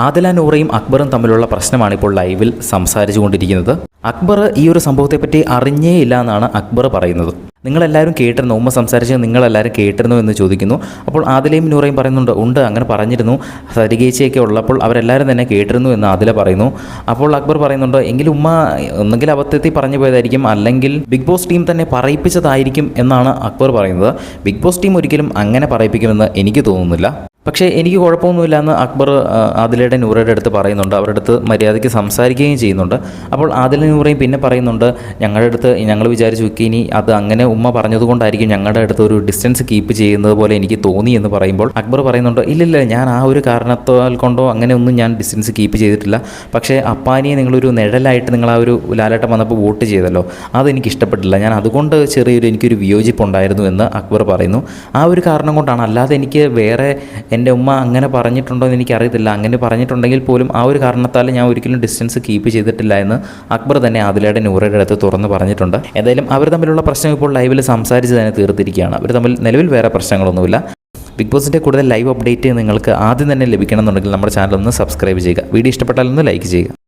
ആദില നൂറയും അക്ബറും തമ്മിലുള്ള പ്രശ്നമാണ് ഇപ്പോൾ ലൈവിൽ സംസാരിച്ചു കൊണ്ടിരിക്കുന്നത്. അക്ബർ ഈ ഒരു സംഭവത്തെപ്പറ്റി അറിഞ്ഞേ ഇല്ല എന്നാണ് അക്ബർ പറയുന്നത്. നിങ്ങളെല്ലാവരും കേട്ടിരുന്നു, ഉമ്മ സംസാരിച്ച് നിങ്ങളെല്ലാവരും കേട്ടിരുന്നു എന്ന് ചോദിക്കുന്നു. അപ്പോൾ ആദിലയും നൂറയും പറയുന്നുണ്ട്, ഉണ്ട്, അങ്ങനെ പറഞ്ഞിരുന്നു, സരികേച്ചിയൊക്കെ ഉള്ളപ്പോൾ അവരെല്ലാവരും തന്നെ കേട്ടിരുന്നു എന്ന് ആദില പറയുന്നു. അപ്പോൾ അക്ബർ പറയുന്നുണ്ട്, എങ്കിലും ഉമ്മ ഒന്നെങ്കിൽ അബദ്ധത്തിൽ പറഞ്ഞു പോയതായിരിക്കും, അല്ലെങ്കിൽ ബിഗ് ബോസ് ടീം തന്നെ പറയിപ്പിച്ചതായിരിക്കും എന്നാണ് അക്ബർ പറയുന്നത്. ബിഗ് ബോസ് ടീം ഒരിക്കലും അങ്ങനെ പറയിപ്പിക്കുമെന്ന് എനിക്ക് തോന്നുന്നില്ല. പക്ഷേ എനിക്ക് കുഴപ്പമൊന്നുമില്ല എന്ന് അക്ബർ ആദിലയുടെ നൂറയുടെ അടുത്ത് പറയുന്നുണ്ട്. അവരുടെ അടുത്ത് മര്യാദയ്ക്ക് സംസാരിക്കുകയും ചെയ്യുന്നുണ്ട്. അപ്പോൾ ആദില നൂറയും പിന്നെ പറയുന്നുണ്ട്, ഞങ്ങളുടെ അടുത്ത് ഞങ്ങൾ വിചാരിച്ചു ഇനി അത് അങ്ങനെ ഉമ്മ പറഞ്ഞതുകൊണ്ടായിരിക്കും ഞങ്ങളുടെ അടുത്ത് ഒരു ഡിസ്റ്റൻസ് കീപ്പ് ചെയ്യുന്നത് പോലെ എനിക്ക് തോന്നി എന്ന് പറയുമ്പോൾ അക്ബർ പറയുന്നുണ്ട്, ഇല്ലില്ല, ഞാൻ ആ ഒരു കാരണത്താൽ കൊണ്ടോ അങ്ങനെയൊന്നും ഞാൻ ഡിസ്റ്റൻസ് കീപ്പ് ചെയ്തിട്ടില്ല. പക്ഷേ അപ്പാനിയെ നിങ്ങളൊരു നിഴലായിട്ട് നിങ്ങൾ ആ ഒരു ലാലേട്ടൻ വന്നപ്പോൾ വോട്ട് ചെയ്തല്ലോ, അതെനിക്ക് ഇഷ്ടപ്പെട്ടില്ല. ഞാൻ അതുകൊണ്ട് എനിക്കൊരു വിയോജിപ്പുണ്ടായിരുന്നു എന്ന് അക്ബർ പറയുന്നു. ആ ഒരു കാരണം കൊണ്ടാണ്, അല്ലാതെ എനിക്ക് വേറെ എൻ്റെ ഉമ്മ അങ്ങനെ പറഞ്ഞിട്ടുണ്ടോ എന്ന് എനിക്കറിയത്തില്ല. അങ്ങനെ പറഞ്ഞിട്ടുണ്ടെങ്കിൽ പോലും ആ ഒരു കാരണത്താൽ ഞാൻ ഒരിക്കലും ഡിസ്റ്റൻസ് കീപ്പ് ചെയ്തിട്ടില്ല എന്ന് അക്ബർ തന്നെ ആദിലയുടെ നൂറയുടെ അടുത്ത് തുറന്ന് പറഞ്ഞിട്ടുണ്ട്. എന്തായാലും അവർ തമ്മിലുള്ള പ്രശ്നം ഇപ്പോൾ ലൈവിൽ സംസാരിച്ച് തന്നെ തീർത്തിരിക്കുകയാണ്. അവർ തമ്മിൽ നിലവിൽ വേറെ പ്രശ്നങ്ങളൊന്നുമില്ല. ബിഗ് ബോസിൻ്റെ കൂടുതൽ ലൈവ് അപ്ഡേറ്റ് നിങ്ങൾക്ക് ആദ്യം തന്നെ ലഭിക്കണമെന്നുണ്ടെങ്കിൽ നമ്മുടെ ചാനൽ ഒന്ന് സബ്സ്ക്രൈബ് ചെയ്യുക. വീഡിയോ ഇഷ്ടപ്പെട്ടാൽ ഒന്ന് ലൈക്ക് ചെയ്യുക.